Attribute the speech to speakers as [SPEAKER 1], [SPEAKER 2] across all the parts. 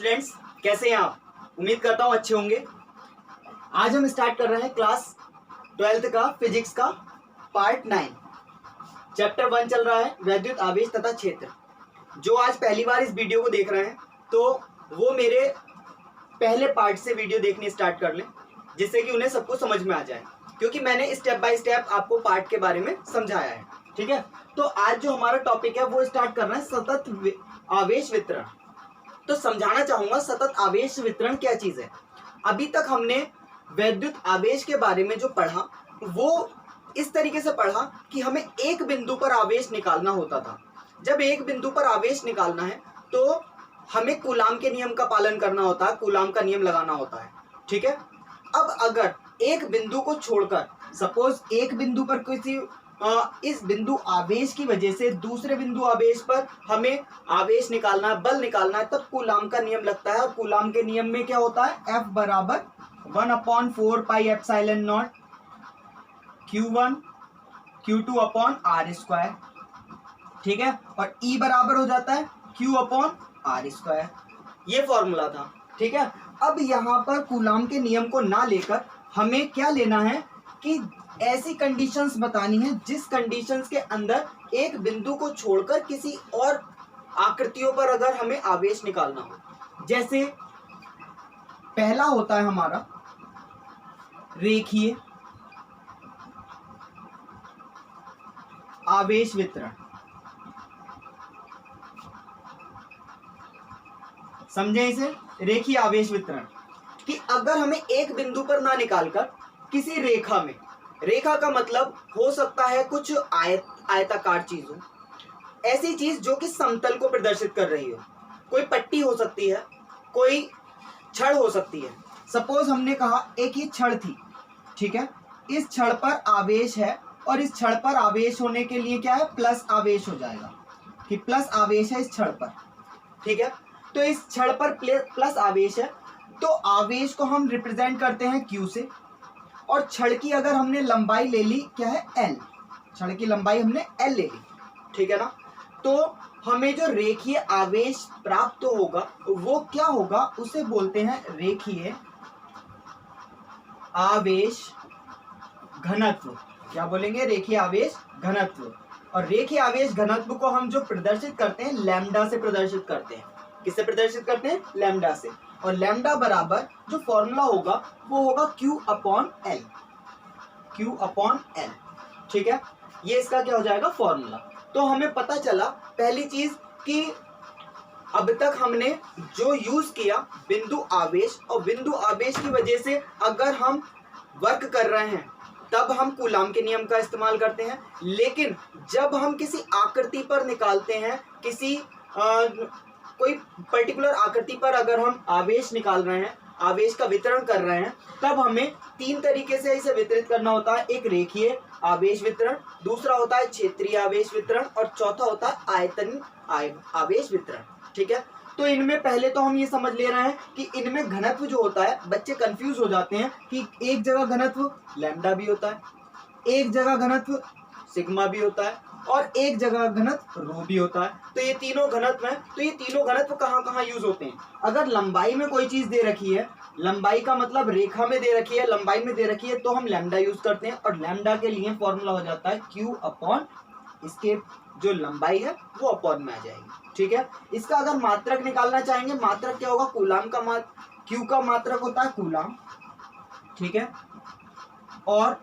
[SPEAKER 1] Students, कैसे हैं आप? उम्मीद करता हूँ अच्छे होंगे। आज हम स्टार्ट कर रहे हैं क्लास 12th का फिजिक्स का पार्ट 9। चैप्टर 1 चल रहा है वैद्युत आवेश तथा क्षेत्र। जो आज पहली बार इस वीडियो को देख रहे हैं तो वो मेरे पहले पार्ट से वीडियो देखनी स्टार्ट कर लें, जिससे कि उन्हें सब कुछ समझ में आ जाए, क्योंकि मैंने स्टेप बाय स्टेप आपको पार्ट के बारे में समझाया है। ठीक है, तो आज जो हमारा टॉपिक है वो स्टार्ट करना है सतत आवेश वितरण। तो समझाना चाहूंगा सतत आवेश वितरण क्या चीज है। अभी तक हमने वैद्युत आवेश के बारे में जो पढ़ा वो इस तरीके से पढ़ा कि हमें एक बिंदु पर आवेश निकालना होता था। जब एक बिंदु पर आवेश निकालना है तो हमें कूलाम के नियम का पालन करना होता है, कूलाम का नियम लगाना होता है। ठीक है, अब अगर एक बिंदु को छोड़कर सपोज एक बिंदु पर किसी इस बिंदु आवेश की वजह से दूसरे बिंदु आवेश पर हमें आवेश निकालना है, बल निकालना है, तब कूलाम का नियम लगता है। और कूलाम के नियम में क्या होता है, F बराबर 1/4 pi epsilon not Q1 Q2 upon R square. ठीक है, और E बराबर हो जाता है Q अपॉन R स्क्वायर। ये फॉर्मूला था। ठीक है, अब यहाँ पर कूलाम के नियम को ना लेकर हमें क्या लेना है कि ऐसी कंडीशंस बतानी है जिस कंडीशंस के अंदर एक बिंदु को छोड़कर किसी और आकृतियों पर अगर हमें आवेश निकालना हो। जैसे पहला होता है हमारा रेखीय आवेश वितरण। समझे इसे, रेखीय आवेश वितरण, कि अगर हमें एक बिंदु पर ना निकालकर किसी रेखा में, रेखा का मतलब हो सकता है कुछ आयताकार चीज हो, ऐसी चीज जो कि समतल को प्रदर्शित कर रही हो। कोई पट्टी हो सकती है, कोई छड़ हो सकती है। सपोज हमने कहा एक ही छड़ थी। ठीक है, इस छड़ पर आवेश है और इस छड़ पर आवेश होने के लिए क्या है, प्लस आवेश हो जाएगा कि प्लस आवेश है इस छड़ पर। ठीक है, तो इस छड़ पर प्लस आवेश है, तो आवेश को हम रिप्रेजेंट करते हैं Q से। और छड़ की अगर हमने लंबाई ले ली क्या है, L, छड़ की लंबाई हमने L ले ली। ठीक है ना, तो हमें जो रेखीय आवेश प्राप्त होगा वो क्या होगा, उसे बोलते हैं रेखीय आवेश घनत्व। क्या बोलेंगे, रेखीय आवेश घनत्व। और रेखीय आवेश घनत्व को हम जो प्रदर्शित करते हैं लैम्डा से प्रदर्शित करते हैं। किससे प्रदर्शित करते हैं, लैम्डा से। और लैम्डा बराबर जो फॉर्मूला होगा वो होगा Q upon L, Q upon L। ठीक है, ये इसका क्या हो जाएगा, फॉर्मूला। तो हमें पता चला पहली चीज कि अब तक हमने जो यूज किया बिंदु आवेश, और बिंदु आवेश की वजह से अगर हम वर्क कर रहे हैं तब हम कूलाम के नियम का इस्तेमाल करते हैं। लेकिन जब हम किसी आकृति पर निकालते हैं, किसी कोई पर्टिकुलर आकृति पर अगर हम आवेश निकाल रहे हैं, आवेश का वितरण कर रहे हैं, तब हमें तीन तरीके से इसे वितरित करना होता है। एक रेखीय आवेश वितरण, दूसरा होता है क्षेत्रीय आवेश वितरण, और चौथा होता है आयतनीय आवेश वितरण। ठीक है, तो इनमें पहले तो हम ये समझ ले रहे हैं कि इनमें घनत्व जो होता है, बच्चे कंफ्यूज हो जाते हैं कि एक जगह घनत्व लैम्डा भी होता है, एक जगह घनत्व सिग्मा भी होता है, और एक जगह घनत्व रो भी होता है। तो ये तीनों घनत्व हैं। तो ये तीनों घनत्व कहाँ कहाँ यूज होते हैं। अगर लंबाई में कोई चीज दे रखी है, लंबाई का मतलब रेखा में दे रखी है, लंबाई में दे रखी है, तो हम लैम्डा यूज करते हैं। और लैम्डा के लिए फॉर्मूला हो जाता है Q अपॉन इसके जो लंबाई है वो अपॉन में आ जाएगी। ठीक है, इसका अगर मात्रक निकालना चाहेंगे, मात्रक क्या होगा, कूलाम का Q का मात्रक होता है कूलाम। ठीक है, और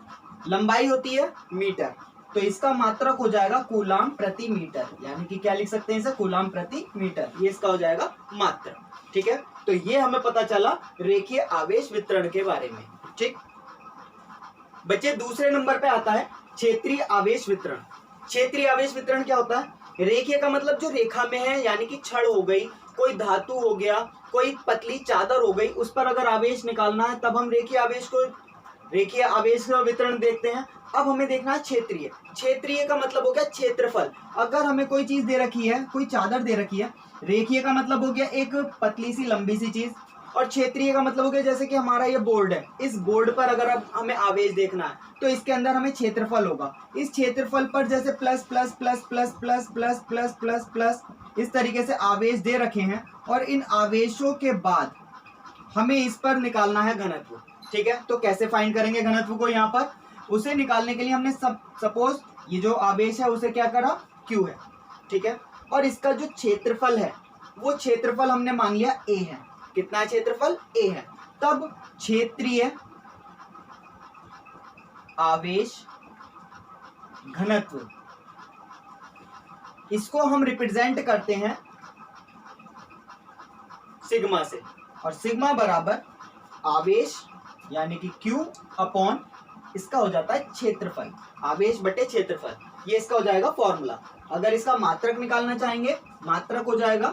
[SPEAKER 1] लंबाई होती है मीटर, तो इसका मात्रक हो जाएगा कूलाम प्रति मीटर, यानी कि क्या लिख सकते हैं इसे, कूलाम प्रति मीटर। ये इसका हो जाएगा मात्रक। ठीक है, तो ये हमें पता चला रेखीय आवेश वितरण के बारे में। ठीक बच्चे, दूसरे नंबर पे आता है क्षेत्रीय आवेश वितरण। क्षेत्रीय आवेश वितरण क्या होता है, रेखीय का मतलब जो रेखा में है, यानी कि छड़ हो गई, कोई धातु हो गया, कोई पतली चादर हो गई, उस पर अगर आवेश निकालना है तब हम रेखीय आवेश का वितरण देखते हैं। अब हमें देखना है क्षेत्रीय। क्षेत्रीय का मतलब हो गया क्षेत्रफल। अगर हमें कोई चीज दे रखी है, कोई चादर दे रखी है, रेखीय का मतलब हो गया एक पतली सी लंबी सी चीज, और क्षेत्रीय का मतलब हो गया जैसे कि हमारा ये बोर्ड है, इस बोर्ड पर अगर अब हमें आवेश देखना है तो इसके अंदर हमें क्षेत्रफल होगा। इस क्षेत्रफल पर जैसे plus plus plus plus plus plus plus plus plus इस तरीके से आवेश दे रखे हैं, और इन आवेशों के बाद हमें इस पर निकालना है घनत्व। ठीक है, तो कैसे फाइंड करेंगे घनत्व को? यहाँ पर उसे निकालने के लिए हमने सपोज ये जो आवेश है उसे क्या करा, Q है। ठीक है, और इसका जो क्षेत्रफल है वो क्षेत्रफल हमने मान लिया A है। कितना है क्षेत्रफल? A है। तब क्षेत्रीय आवेश घनत्व, इसको हम रिप्रेजेंट करते हैं सिग्मा से, और सिग्मा बराबर आवेश यानी कि Q अपॉन इसका हो जाता है क्षेत्रफल, आवेश बटे क्षेत्रफल, ये इसका हो जाएगा फॉर्मूला। अगर इसका मात्रक निकालना चाहेंगे, मात्रक हो जाएगा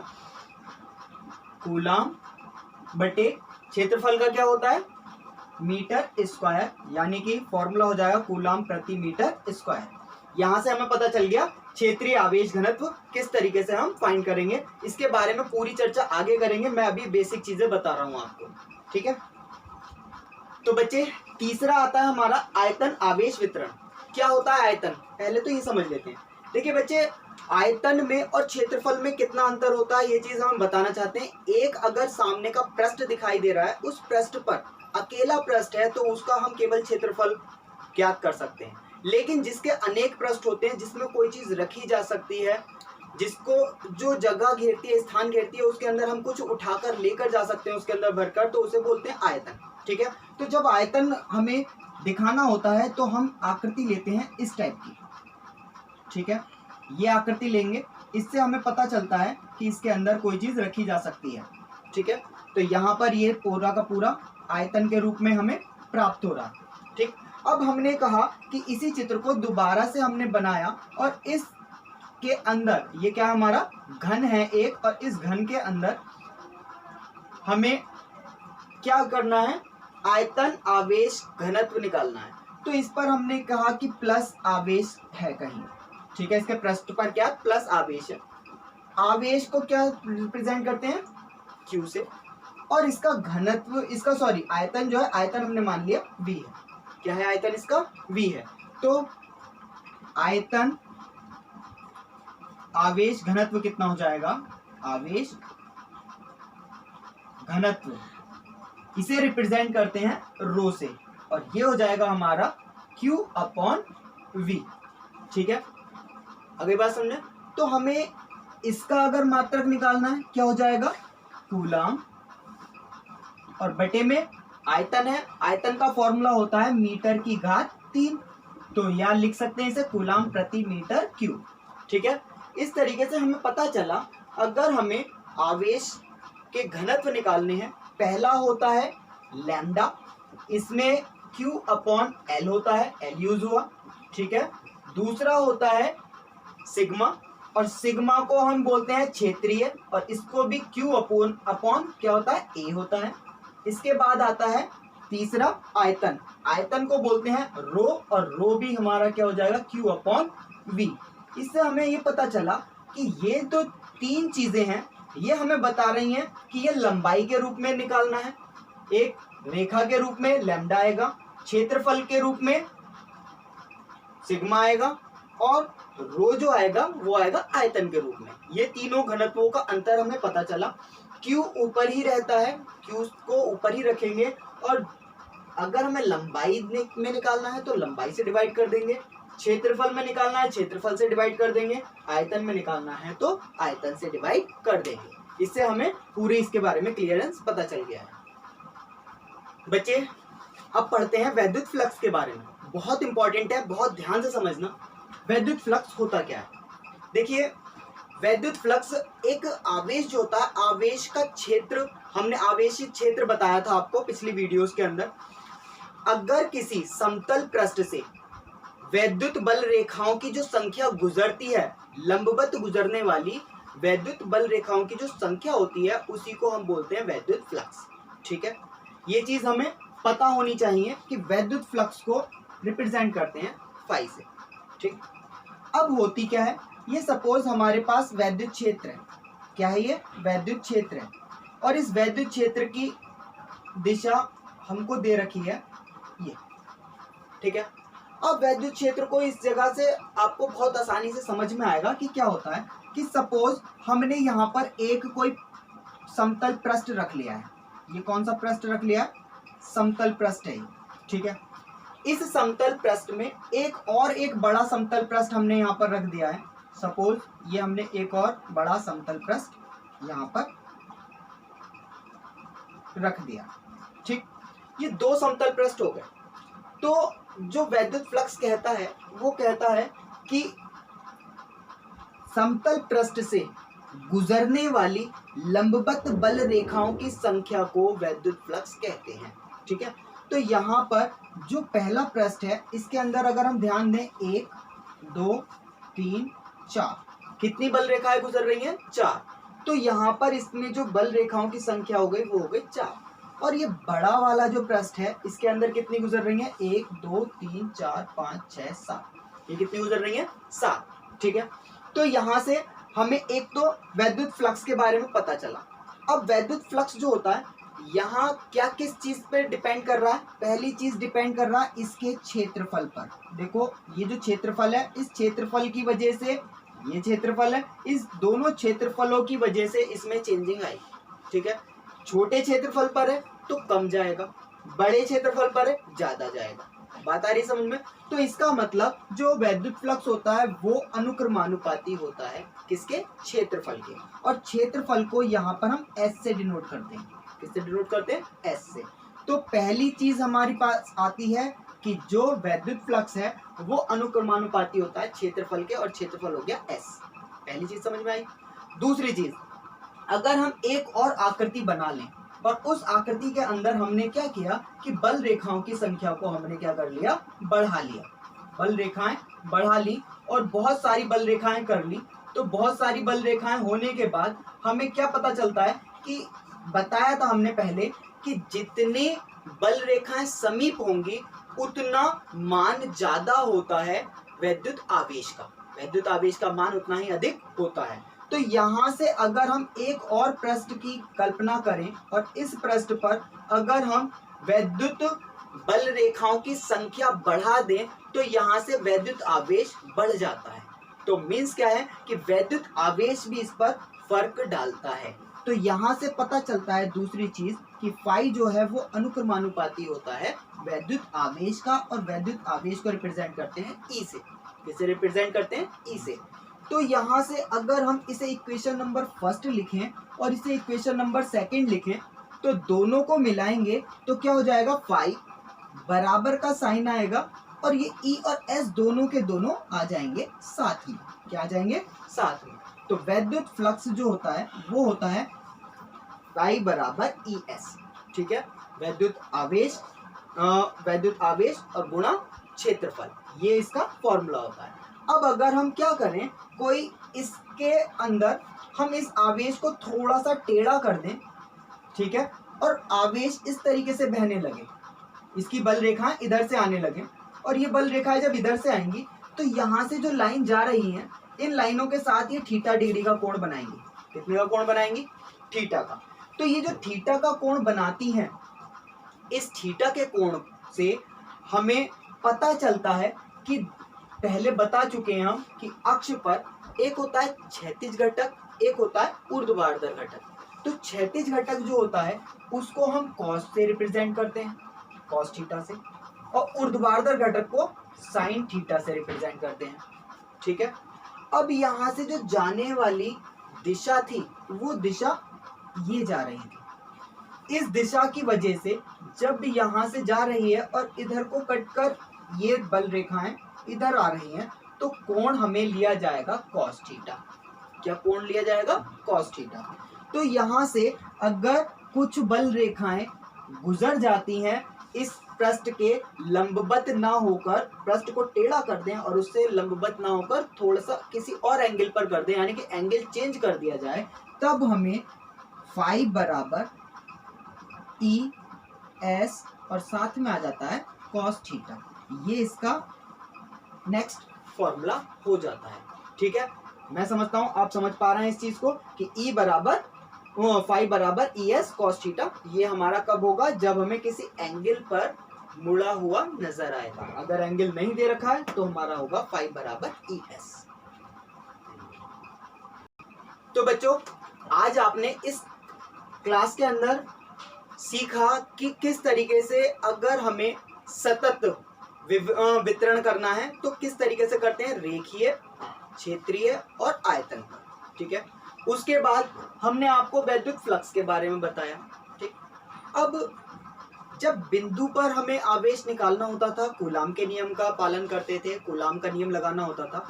[SPEAKER 1] कूलाम बटे क्षेत्रफल का क्या होता है, मीटर स्क्वायर, यानी कि फॉर्मूला हो जाएगा कूलाम प्रति मीटर स्क्वायर। यहां से हमें पता चल गया क्षेत्रीय आवेश घनत्व किस तरीके से हम फाइंड करेंगे। इसके बारे में पूरी चर्चा आगे करेंगे, मैं अभी बेसिक चीजें बता रहा हूं आपको। ठीक है, तो बच्चे तीसरा आता है हमारा आयतन आवेश वितरण। क्या होता है आयतन, पहले तो ये समझ लेते हैं। देखिए बच्चे, आयतन में और क्षेत्रफल में कितना अंतर होता है ये चीज हम बताना चाहते हैं। एक अगर सामने का पृष्ठ दिखाई दे रहा है, उस पृष्ठ पर अकेला पृष्ठ है तो उसका हम केवल क्षेत्रफल ज्ञात कर सकते हैं। लेकिन जिसके अनेक पृष्ठ होते हैं, जिसमें कोई चीज रखी जा सकती है, जिसको जो जगह घेरती है, स्थान घेरती है, उसके अंदर हम कुछ उठाकर लेकर जा सकते हैं उसके अंदर भरकर, तो उसे बोलते हैं आयतन। ठीक है, तो जब आयतन हमें दिखाना होता है तो हम आकृति लेते हैं इस टाइप की। ठीक है, ये आकृति लेंगे, इससे हमें पता चलता है कि इसके अंदर कोई चीज रखी जा सकती है। ठीक है, तो यहाँ पर ये पूरा का पूरा आयतन के रूप में हमें प्राप्त हो रहा। ठीक, अब हमने कहा कि इसी चित्र को दोबारा से हमने बनाया, और इस के अंदर ये क्या हमारा घन है एक, और इस घन के अंदर हमें क्या करना है, आयतन आवेश घनत्व निकालना है। तो इस पर हमने कहा कि प्लस आवेश है कहीं। ठीक है, इसके पृष्ठ पर क्या प्लस आवेश है। आवेश को क्या रिप्रेजेंट करते हैं, Q से, और इसका घनत्व, इसका सॉरी आयतन जो है, आयतन हमने मान लिया V है। क्या है आयतन इसका? V है। तो आयतन आवेश घनत्व कितना हो जाएगा, आवेश घनत्व इसे रिप्रेजेंट करते हैं रो से, और ये हो जाएगा हमारा Q अपॉन V। ठीक है, अगली बात समझे, तो हमें इसका अगर मात्रक निकालना है, क्या हो जाएगा, कूलाम, और बटे में आयतन है, आयतन का फॉर्मूला होता है मीटर की घात 3, तो यहाँ लिख सकते हैं इसे कूलाम प्रति मीटर क्यूब। ठीक है, इस तरीके से हमें पता चला अगर हमें आवेश के घनत्व निकालने हैं, पहला होता है लैम्डा, इसमें Q अपॉन L होता है, L यूज हुआ। ठीक है, दूसरा होता है सिग्मा, और सिग्मा को हम बोलते हैं क्षेत्रीय, और इसको भी Q अपॉन क्या होता है, A होता है। इसके बाद आता है तीसरा आयतन, आयतन को बोलते हैं रो, और रो भी हमारा क्या हो जाएगा, Q अपॉन V। इससे हमें ये पता चला कि ये तो तीन चीजें हैं, ये हमें बता रही हैं कि ये लंबाई के रूप में निकालना है, एक रेखा के रूप में लैम्डा आएगा, क्षेत्रफल के रूप में सिग्मा आएगा, और रो जो आएगा वो आएगा आयतन के रूप में। ये तीनों घनत्वों का अंतर हमें पता चला। Q ऊपर ही रहता है, Q को ऊपर ही रखेंगे, और अगर हमें लंबाई में निकालना है तो लंबाई से डिवाइड कर देंगे, क्षेत्रफल में निकालना है क्षेत्रफल से डिवाइड कर देंगे, आयतन में निकालना है तो आयतन से डिवाइड कर देंगे। इससे हमें पूरे इसके बारे में क्लियरेंस पता चल गया है। बच्चे अब पढ़ते हैं वैद्युत फ्लक्स के बारे में, बहुत इंपॉर्टेंट है, बहुत ध्यान से समझना। वैद्युत फ्लक्स होता क्या है? देखिए, वैद्युत फ्लक्स एक आवेश जो होता है, आवेश का क्षेत्र, हमने आवेशित क्षेत्र बताया था आपको पिछली वीडियोस के अंदर। अगर किसी समतल पृष्ठ से वैद्युत बल रेखाओं की जो संख्या गुजरती है, लंबवत गुजरने वाली वैद्युत बल रेखाओं की जो संख्या होती है, उसी को हम बोलते हैं वैद्युत फ्लक्स। ठीक है, ये चीज हमें पता होनी चाहिए कि वैद्युत फ्लक्स को रिप्रेजेंट करते हैं फाई से। ठीक, अब होती क्या है, ये सपोज हमारे पास वैद्युत क्षेत्र है। क्या है ये? वैद्युत क्षेत्र है, और इस वैद्युत क्षेत्र की दिशा हमको दे रखी है ये, ठीक है। अब वैद्युत क्षेत्र को इस जगह से आपको बहुत आसानी से समझ में आएगा कि क्या होता है कि सपोज हमने यहाँ पर एक कोई समतल पृष्ठ रख लिया है। ये कौन सा पृष्ठ रख लिया है? समतल पृष्ठ है, ठीक है। इस समतल पृष्ठ में एक बड़ा समतल पृष्ठ हमने यहाँ पर रख दिया है। सपोज ये हमने एक और बड़ा समतल पृष्ठ यहाँ पर रख दिया, ठीक। ये दो समतल पृष्ठ हो गए। तो जो वैद्युत फ्लक्स कहता है वो कहता है कि समतल पृष्ठ से गुजरने वाली लंबवत बल रेखाओं की संख्या को वैद्युत फ्लक्स कहते हैं, ठीक है। तो यहाँ पर जो पहला पृष्ठ है इसके अंदर अगर हम ध्यान दें 1 2 3 4 कितनी बल रेखाएं गुजर रही हैं? 4। तो यहाँ पर इसमें जो बल रेखाओं की संख्या हो गई वो हो गई 4। और ये बड़ा वाला जो पृष्ठ है इसके अंदर कितनी गुजर रही है? 1 2 3 4 5 6 7। ये कितनी गुजर रही है? 7, ठीक है। तो यहाँ से हमें एक तो वैद्युत फ्लक्स के बारे में पता चला। अब वैद्युत फ्लक्स जो होता है यहाँ क्या किस चीज पे डिपेंड कर रहा है? पहली चीज डिपेंड कर रहा है इसके क्षेत्रफल पर। देखो ये जो क्षेत्रफल है, इस क्षेत्रफल की वजह से ये क्षेत्रफल है, इस दोनों क्षेत्रफलों की वजह से इसमें चेंजिंग आई, ठीक है। छोटे क्षेत्रफल पर है तो कम जाएगा, बड़े क्षेत्रफल पर है ज्यादा जाएगा। बात आ रही है समझ में? तो इसका मतलब जो वैद्युत फ्लक्स होता है वो अनुक्रमानुपाती होता है किसके? क्षेत्रफल के। और क्षेत्रफल को यहाँ पर हम एस से डिनोट करते हैं। किससे डिनोट करते हैं? एस से। तो पहली चीज हमारे पास आती है कि जो वैद्युत फ्लक्स है वो अनुक्रमानुपाती होता है क्षेत्रफल के, और क्षेत्रफल हो गया एस। पहली चीज समझ में आई। दूसरी चीज, अगर हम एक और आकृति बना लें और उस आकृति के अंदर हमने क्या किया कि बल रेखाओं की संख्या को हमने क्या कर लिया? बढ़ा लिया। बल रेखाएं बढ़ा ली और बहुत सारी बल रेखाएं कर ली। तो बहुत सारी बल रेखाएं होने के बाद हमें क्या पता चलता है कि बताया था हमने पहले कि जितने बल रेखाएं समीप होंगी उतना मान ज्यादा होता है वैद्युत आवेश का। वैद्युत आवेश का मान उतना ही अधिक होता है। तो यहाँ से अगर हम एक और पृष्ठ की कल्पना करें और इस पृष्ठ पर अगर हम वैद्युत बल रेखाओं की संख्या बढ़ा दें तो यहाँ से वैद्युत आवेश बढ़ जाता है। तो मीन्स क्या है कि वैद्युत आवेश भी इस पर फर्क डालता है। तो यहाँ से पता चलता है दूसरी चीज कि फाई जो है वो अनुक्रमानुपाती होता है वैद्युत आवेश का, और वैद्युत आवेश को रिप्रेजेंट करते हैं ई से। किसे रिप्रेजेंट करते हैं? ई से। तो यहाँ से अगर हम इसे इक्वेशन नंबर फर्स्ट लिखें और इसे इक्वेशन नंबर सेकंड लिखें तो दोनों को मिलाएंगे तो क्या हो जाएगा? फाई बराबर का साइन आएगा और ये ई और एस दोनों के दोनों आ जाएंगे साथ में। क्या आ जाएंगे? साथ में। तो वैद्युत फ्लक्स जो होता है वो होता है फाई बराबर ई एस, ठीक है। वैद्युत आवेश और गुणा क्षेत्रफल, ये इसका फॉर्मूला होता है। अब अगर हम क्या करें, कोई इसके अंदर हम इस आवेश को थोड़ा सा टेढ़ा कर दें, ठीक है, और आवेश इस तरीके से बहने लगे, इसकी बल रेखाएं इधर से आने लगे और ये बल रेखाएं जब इधर से आएंगी तो यहाँ से जो लाइन जा रही है इन लाइनों के साथ ये थीटा डिग्री का कोण बनाएंगी। कितने का कोण बनाएंगी? थीटा का। तो ये जो थीटा का कोण बनाती हैं, इस थीटा के कोण से हमें पता चलता है कि पहले बता चुके हैं हम कि अक्ष पर एक होता है क्षैतिज घटक, एक होता है ऊर्ध्वाधर घटक। तो क्षैतिज घटक जो होता है उसको हम कॉस से रिप्रेजेंट करते हैं, कॉस थीटा से, और ऊर्ध्वाधर घटक को साइन थीटा से रिप्रेजेंट करते हैं, ठीक है। अब यहाँ से जो जाने वाली दिशा थी वो दिशा ये जा रही थी। इस दिशा की वजह से जब यहाँ से जा रही है और इधर को कटकर ये बल रेखाएं इधर आ रही हैं तो कोण हमें लिया जाएगा कॉस थीटा। क्या कोण लिया जाएगा? Cos theta. तो यहाँ से अगर कुछ बल रेखाएं गुजर जाती हैं इस पृष्ठ के लंबवत ना होकर, पृष्ठ को टेढ़ा कर दें और उससे लंबवत ना होकर थोड़ा सा किसी और एंगल पर कर दें, यानी कि एंगल चेंज कर दिया जाए, तब हमें फाई बराबर ई एस और साथ में आ जाता है कॉस थीटा। ये इसका नेक्स्ट फॉर्मूला हो जाता है, ठीक है। मैं समझता हूं आप समझ पा रहे हैं इस चीज को कि ई बराबर फाई बराबर ई एस कॉस थीटा। ये हमारा कब होगा? जब हमें किसी एंगल पर मुड़ा हुआ नजर आएगा। अगर एंगल नहीं दे रखा है तो हमारा होगा फाई बराबर ई एस। तो बच्चों, आज आपने इस क्लास के अंदर सीखा कि किस तरीके से अगर हमें सतत वितरण करना है तो किस तरीके से करते हैं, रेखीय, क्षेत्रीय और आयतन पर। ठीक है। उसके बाद हमने आपको वैद्युत फ्लक्स के बारे में बताया। ठीक। अब जब बिंदु पर हमें आवेश निकालना होता था, कूलाम के नियम का पालन करते थे, कूलाम का नियम लगाना होता था।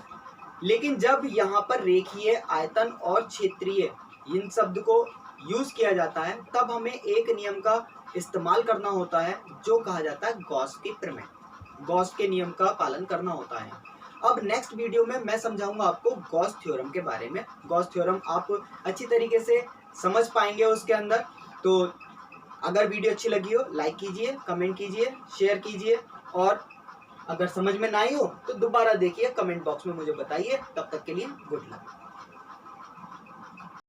[SPEAKER 1] लेकिन जब यहाँ पर रेखीय, आयतन और क्षेत्रीय इन शब्द को यूज किया जाता है, तब हमें एक नियम का इस्तेमाल करना होता है जो कहा जाता है गॉस की प्रमेय। गॉस के नियम का पालन करना होता है। अब नेक्स्ट वीडियो में मैं समझाऊंगा आपको गॉस थ्योरम के बारे में। गॉस थ्योरम आप अच्छी तरीके से समझ पाएंगे उसके अंदर। तो अगर वीडियो अच्छी लगी हो, लाइक कीजिए, कमेंट कीजिए, शेयर कीजिए, और अगर समझ में ना आई हो तो दोबारा देखिए, कमेंट बॉक्स में मुझे बताइए। तब तक के लिए गुड लक।